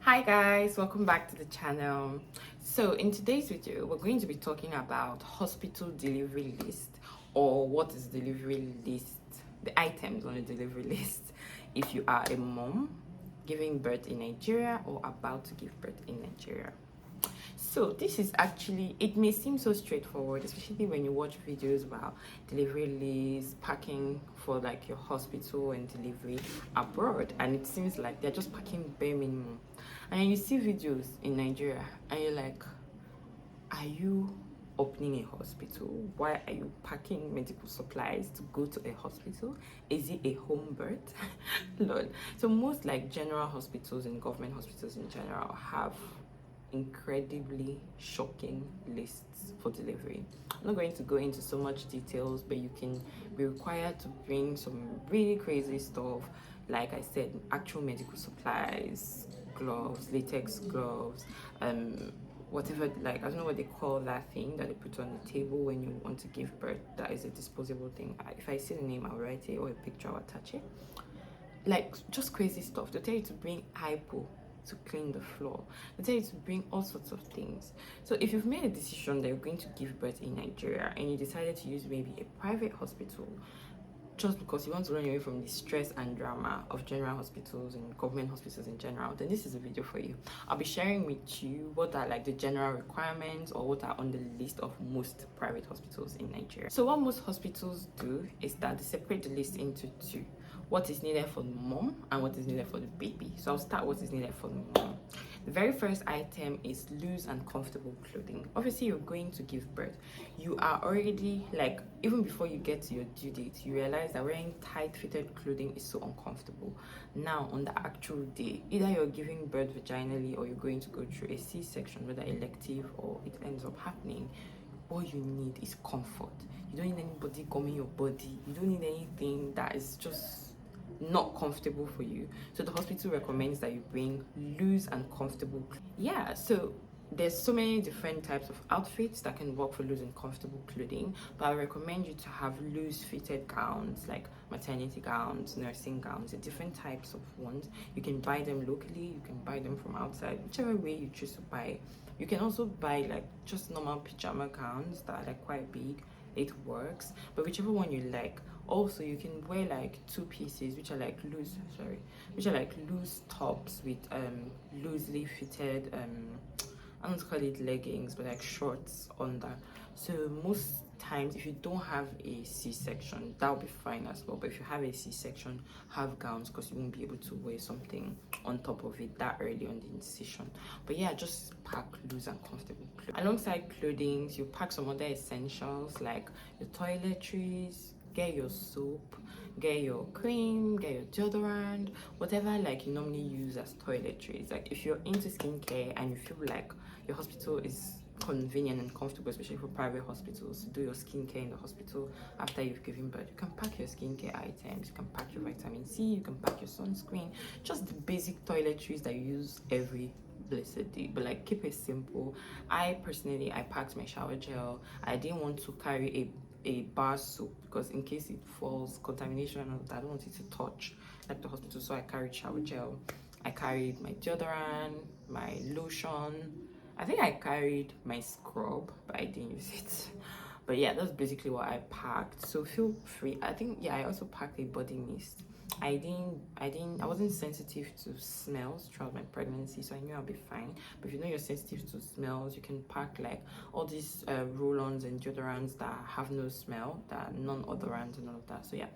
Hi guys, welcome back to the channel. So in today's video we're going to be talking about hospital delivery list, or what is delivery list, the items on the delivery list if you are a mom giving birth in Nigeria or about to give birth in Nigeria. So this is actually, it may seem so straightforward, especially when you watch videos about delivery lists, packing for like your hospital and delivery abroad, and it seems like they're just packing bare minimum. And then you see videos in Nigeria and you're like, are you opening a hospital? Why are you packing medical supplies to go to a hospital? Is it a home birth? Lord. So most like general hospitals and government hospitals in general have incredibly shocking lists for delivery. I'm not going to go into so much details, but you can be required to bring some really crazy stuff, like I said, actual medical supplies, gloves, latex gloves, whatever, like I don't know what they call that thing that they put on the table when you want to give birth. That is a disposable thing. If I see the name, I'll write it, or a picture, I'll attach it. Like just crazy stuff. They tell you to bring hypo to clean the floor. They tell you to bring all sorts of things. So if you've made a decision that you're going to give birth in Nigeria and you decided to use maybe a private hospital just because you want to run away from the stress and drama of general hospitals and government hospitals in general, then this is a video for you. I'll be sharing with you what are like the general requirements or what are on the list of most private hospitals in Nigeria. So what most hospitals do is that they separate the list into two: what is needed for the mom and what is needed for the baby. So I'll start what is needed for the mom. The very first item is loose and comfortable clothing. Obviously, you're going to give birth. You are already, like, even before you get to your due date, you realize that wearing tight fitted clothing is so uncomfortable. Now, on the actual day, either you're giving birth vaginally or you're going to go through a C-section, whether elective or it ends up happening, all you need is comfort. You don't need anybody coming your body. You don't need anything that is just not comfortable for you. So the hospital recommends that you bring loose and comfortable. Yeah, so there's so many different types of outfits that can work for loose and comfortable clothing, but I recommend you to have loose fitted gowns, like maternity gowns, nursing gowns, the different types of ones. You can buy them locally, you can buy them from outside, whichever way you choose to buy. You can also buy like just normal pajama gowns that are like quite big. It works, but whichever one you like. Also, you can wear like two pieces which are like loose tops with loosely fitted I don't call it leggings, but like shorts under. So most times if you don't have a C-section, that'll be fine as well. But if you have a C-section, have gowns, because you won't be able to wear something on top of it that early on the incision. But yeah, just pack loose and comfortable clothes. Alongside clothing, you pack some other essentials like your toiletries. Get your soap, get your cream, get your deodorant, whatever like you normally use as toiletries. Like if you're into skincare and you feel like your hospital is convenient and comfortable, especially for private hospitals, to do your skincare in the hospital after you've given birth, you can pack your skincare items, you can pack your vitamin C, you can pack your sunscreen, just the basic toiletries that you use every blessed day. But like keep it simple. I personally, I packed my shower gel. I didn't want to carry a bar soap because in case it falls, contamination and all that, I don't want it to touch like the hospital. So I carried shower gel, I carried my deodorant, my lotion. I think I carried my scrub, but I didn't use it. But yeah, that's basically what I packed. So feel free. I think yeah, I also packed a body mist. I wasn't sensitive to smells throughout my pregnancy, so I knew I'll be fine. But if you know you're sensitive to smells, you can pack like all these roll-ons and deodorants that have no smell, that are non-odorant and all of that. So yeah,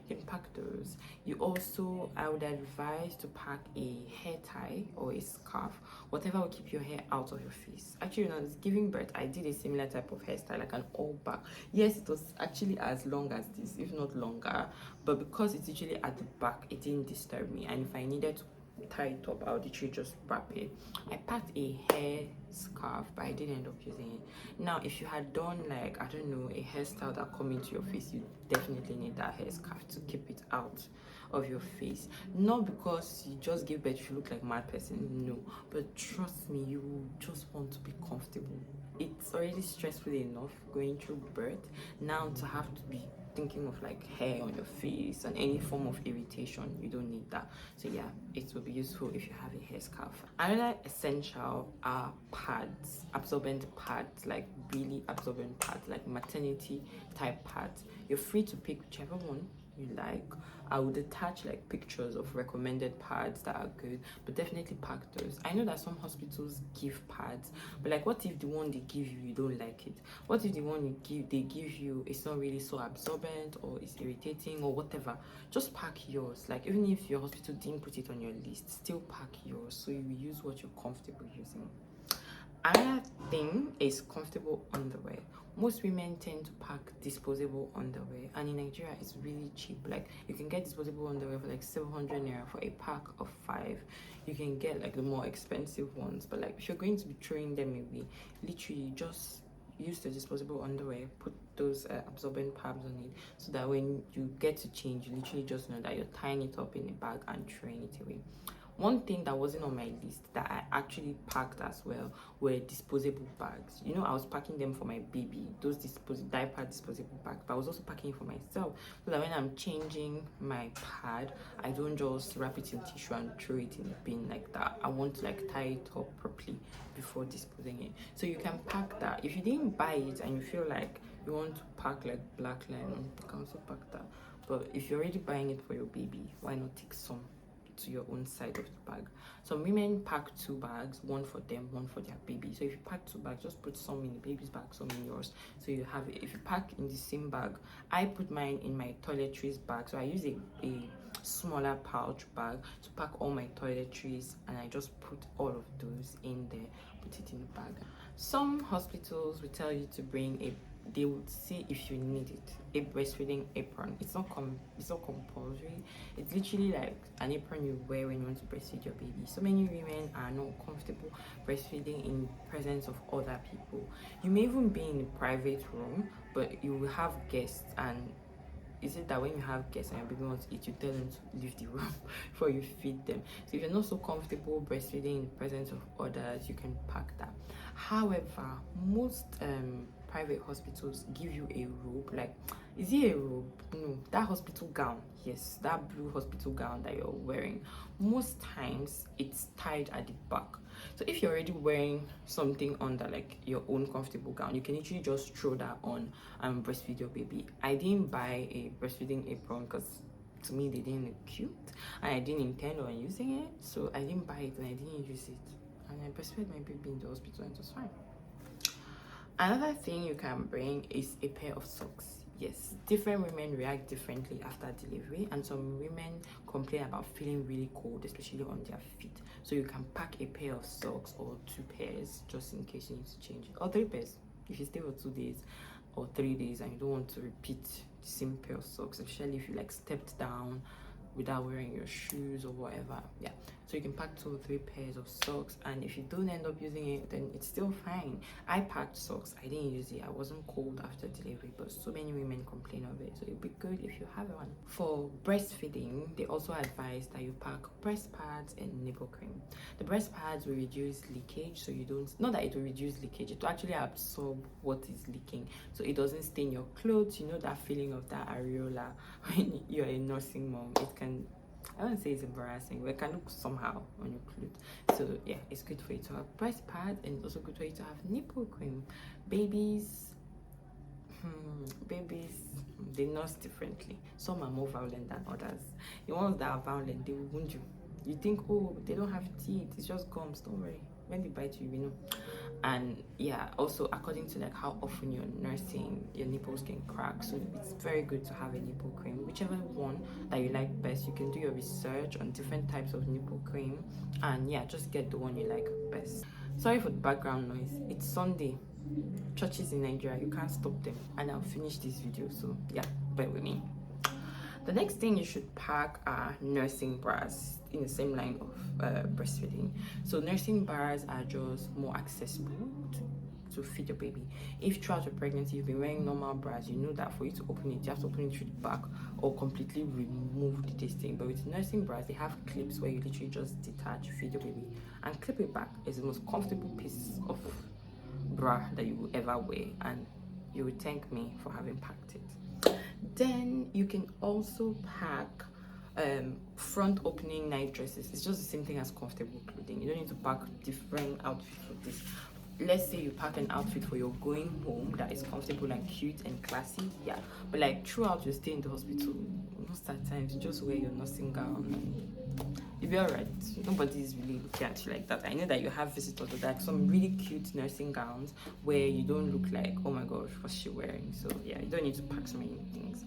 you can pack those. You also, I would advise to pack a hair tie or a scarf, whatever will keep your hair out of your face. Actually, when I was giving birth, I did a similar type of hairstyle, like an all back. Yes, it was actually as long as this, if not longer, but because it's usually at the back, it didn't disturb me. And if I needed to tie it up, I would literally just wrap it. I packed a hair scarf, but I didn't end up using it. Now, if you had done like, I don't know, a hairstyle that come into your face, you definitely need that hair scarf to keep it out of your face. Not because you just give birth, you look like a mad person, no, but trust me, you just want to be comfortable. It's already stressful enough going through birth. Now to have to be thinking of like hair on your face and any form of irritation. You don't need that. So yeah, it will be useful if you have a hair scarf. Another essential are pads, absorbent pads, like really absorbent pads, like maternity type pads. You're free to pick whichever one you like. I would attach like pictures of recommended pads that are good, but definitely pack those. I know that some hospitals give pads, but like, what if the one they give you, you don't like it? What if the one they give you is not really so absorbent, or is irritating, or whatever? Just pack yours. Like, even if your hospital didn't put it on your list, still pack yours so you use what you're comfortable using. Another thing is comfortable underwear. Most women tend to pack disposable underwear, and in Nigeria it's really cheap. Like, you can get disposable underwear for like 700 naira for a pack of 5. You can get like the more expensive ones, but like if you're going to be throwing them away, literally just use the disposable underwear, put those absorbent pads on it, so that when you get to change, you literally just know that you're tying it up in a bag and throwing it away. One thing that wasn't on my list that I actually packed as well were disposable bags. You know, I was packing them for my baby, those diaper disposable bags, but I was also packing it for myself, so that when I'm changing my pad, I don't just wrap it in tissue and throw it in the bin like that. I want to like tie it up properly before disposing it. So you can pack that. If you didn't buy it and you feel like you want to pack like black line, you can also pack that. But if you're already buying it for your baby, why not take some to your own side of the bag? Some women pack 2 bags, one for them, one for their baby. So if you pack 2 bags, just put some in the baby's bag, some in yours, so you have it. If you pack in the same bag, I put mine in my toiletries bag, so I use a smaller pouch bag to pack all my toiletries, and I just put all of those in there, put it in the bag. Some hospitals will tell you to bring they would see if you need it, a breastfeeding apron. It's not compulsory. It's literally like an apron you wear when you want to breastfeed your baby. So many women are not comfortable breastfeeding in presence of other people. You may even be in a private room, but you will have guests, and is it that when you have guests and your baby wants to eat, you tell them to leave the room before you feed them? So if you're not so comfortable breastfeeding in the presence of others, you can pack that. However, most private hospitals give you a robe. Like, is it a robe? No, that hospital gown, yes, that blue hospital gown that you're wearing, most times it's tied at the back. So if you're already wearing something under like your own comfortable gown, you can literally just throw that on and breastfeed your baby. I didn't buy a breastfeeding apron because to me they didn't look cute, and I didn't intend on using it, so I didn't buy it and I didn't use it, and I breastfed my baby in the hospital and it was fine. Another thing you can bring is a pair of socks. Yes, different women react differently after delivery, and some women complain about feeling really cold, especially on their feet. So you can pack a pair of socks or 2 pairs just in case you need to change it, or 3 pairs if you stay for 2 days or 3 days and you don't want to repeat the same pair of socks, especially if you like stepped down without wearing your shoes or whatever. Yeah, so you can pack 2 or 3 pairs of socks, and if you don't end up using it, then it's still fine. I packed socks, I didn't use it, I wasn't cold after delivery, but so many women complain of it, so it'd be good if you have one. For breastfeeding, they also advise that you pack breast pads and nipple cream. The breast pads will reduce leakage, so you don't, not that it will reduce leakage, it will actually absorb what is leaking, so it doesn't stain your clothes. You know that feeling of that areola when you're a nursing mom? It can, I wouldn't say it's embarrassing, but it can look somehow on your clothes. So yeah, it's good for you to have breast pads, and it's also good for you to have nipple cream. Babies, they nurse differently. Some are more violent than others. The ones that are violent, they will wound you. You think, oh, they don't have teeth, it's just gums. Don't worry, when they bite you, you know. And yeah, also according to like how often you're nursing, your nipples can crack, so it's very good to have a nipple cream, whichever one that you like best. You can do your research on different types of nipple cream, and yeah, just get the one you like best. Sorry for the background noise, it's Sunday. Churches in Nigeria, you can't stop them, and I'll finish this video, so yeah, bear with me. The next thing you should pack are nursing bras, in the same line of breastfeeding. So nursing bras are just more accessible to feed your baby. If throughout your pregnancy you've been wearing normal bras, you know that for you to open it, you have to open it through the back or completely remove the thing. But with nursing bras, they have clips where you literally just detach, feed your baby, and clip it back. It's the most comfortable piece of bra that you will ever wear, and you will thank me for having packed it. Then you can also pack front opening night dresses. It's just the same thing as comfortable clothing. You don't need to pack different outfits for this. Let's say you pack an outfit for your going home that is comfortable and cute and classy, yeah. But like throughout your stay in the hospital, most of the times you just wear your nursing gown and you'll be alright. Nobody's really looking at you like that. I know that you have visitors with like some really cute nursing gowns where you don't look like, oh my gosh, what's she wearing? So yeah, you don't need to pack so many things.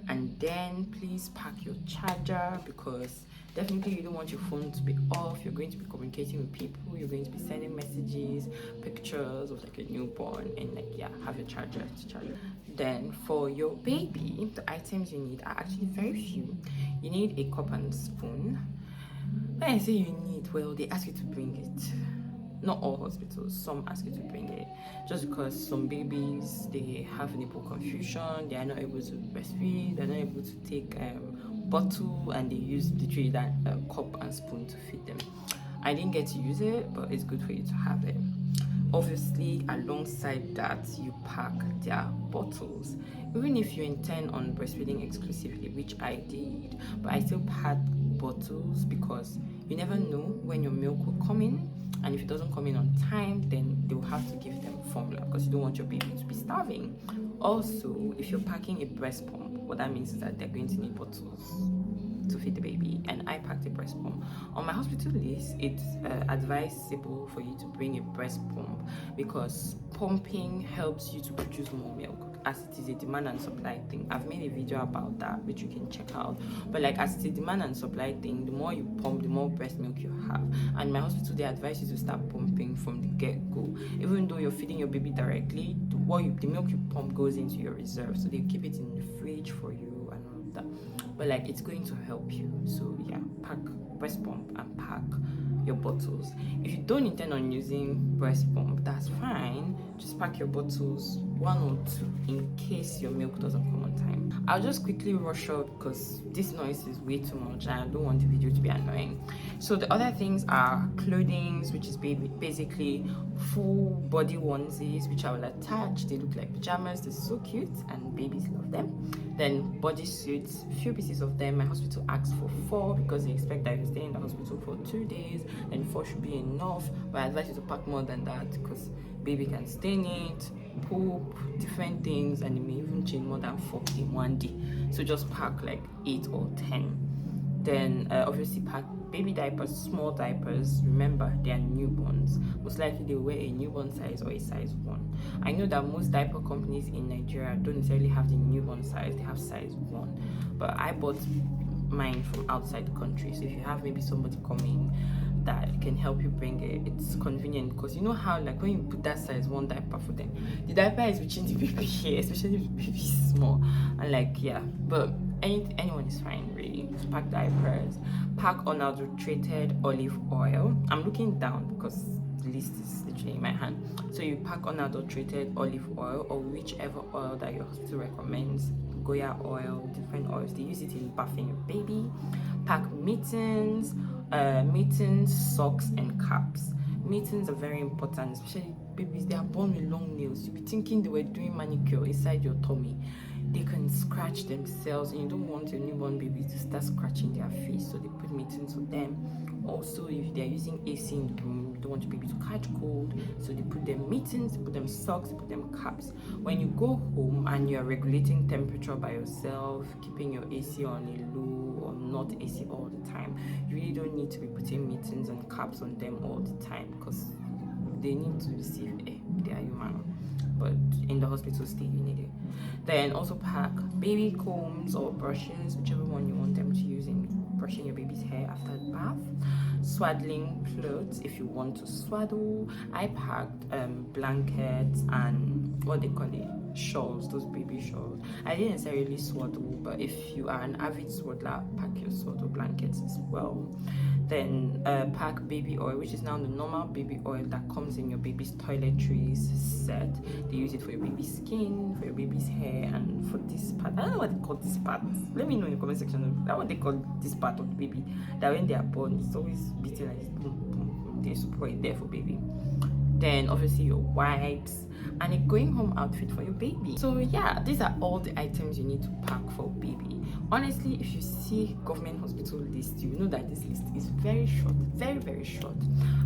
And then please pack your charger, because definitely you don't want your phone to be off. You're going to be communicating with people, you're going to be sending messages, pictures of like a newborn, and like yeah, have your charger to charge. Then for your baby, the items you need are actually very few. You need a cup and spoon. When I say you need, well, they ask you to bring it. Not all hospitals, some ask you to bring it, just because some babies, they have nipple confusion, they are not able to breastfeed, they're not able to take bottle, and they use literally that cup and spoon to feed them. I didn't get to use it, but it's good for you to have it. Obviously, alongside that, you pack their bottles. Even if you intend on breastfeeding exclusively, which I did, but I still pack bottles, because you never know when your milk will come in, and if it doesn't come in on time, then they will have to give them formula, because you don't want your baby to be starving. Also, if you're packing a breast pump, what that means is that they're going to need bottles to feed the baby, and I packed a breast pump. On my hospital list, it's advisable for you to bring a breast pump, because pumping helps you to produce more milk, as it is a demand and supply thing. I've made a video about that, which you can check out. But like, as it's a demand and supply thing, the more you pump, the more breast milk you have. And my hospital, they advise you to start pumping from the get-go. Even though you're feeding your baby directly, the milk you pump goes into your reserve, so they keep it in the fridge for you and all of that. But like, it's going to help you. So yeah, pack breast pump and pack your bottles. If you don't intend on using breast pump, that's fine. Just pack your bottles, 1 or 2, in case your milk doesn't come on time. I'll just quickly rush out because this noise is way too much and I don't want the video to be annoying. So the other things are clothing, which is basically full body onesies, which I will attach. They look like pajamas. They're so cute and babies love them. Then body suits, few pieces of them. My hospital asks for 4 because they expect that you stay in the hospital for 2 days, and 4 should be enough. But I advise you to pack more than that, because baby can stain it, poop, different things, and it may even change more than 4 in 1 day. So just pack like 8 or 10. Then obviously pack baby diapers, small diapers. Remember, they are newborns. Most likely they wear a newborn size or a size 1. I know that most diaper companies in Nigeria don't necessarily have the newborn size, they have size 1. But I bought mine from outside the country. So if you have maybe somebody coming that can help you bring it, it's convenient, because you know how like when you put that size 1 diaper for them, the diaper is reaching the baby here, especially if the baby is small, and like yeah. But anyone is fine really. Just pack diapers, pack unadulterated olive oil. I'm looking down because the list is literally in my hand. So you pack unadulterated olive oil, or whichever oil that your hospital recommends. Goya oil, different oils. They use it in bathing your baby. Pack mittens, socks, and caps. Mittens are very important, especially babies. They are born with long nails. You'll be thinking they were doing manicure inside your tummy. They can scratch themselves, and you don't want your newborn baby to start scratching their face, so they put mittens for them. Also, if they're using AC in the room, you don't want your baby to catch cold, so they put them mittens, they put them socks, they put them caps. When you go home and you're regulating temperature by yourself, keeping your AC on a low or not AC all the time, you really don't need to be putting mittens and caps on them all the time, because they need to receive air. They are human. But in the hospital still you need it. Then also pack baby combs or brushes, whichever one you want them to use in brushing your baby's hair after the bath. Swaddling clothes if you want to swaddle. I packed blankets and what they call it, shawls, those baby shawls. I didn't necessarily swaddle, but if you are an avid swaddler, pack your swaddle blankets as well. Then pack baby oil, which is now the normal baby oil that comes in your baby's toiletries set. They use it for your baby's skin, for your baby's hair, and for this part. I don't know what they call this part. Let me know in the comment section. That's what they call this part of the baby. That when they are born, it's always beating like this. Boom, boom, boom. There's support there for baby. then obviously your wipes, and a going home outfit for your baby. So yeah, these are all the items you need to pack for baby. Honestly, if you see government hospital list, you know that this list is very short, very short.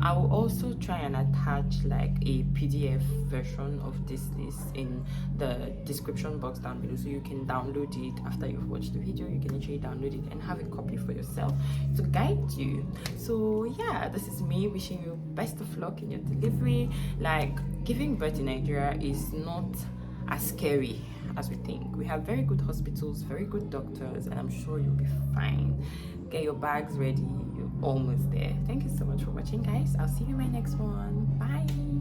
I will also try and attach like a PDF version of this list in the description box down below, so you can download it after you've watched the video. You can actually download it and have a copy for yourself to guide you. So yeah, this is me wishing you best of luck in your delivery. Like, giving birth in Nigeria is not as scary as we think. We have very good hospitals, very good doctors, and I'm sure you'll be fine. Get your bags ready, you're almost there. Thank you so much for watching, guys. I'll see you in my next one. Bye.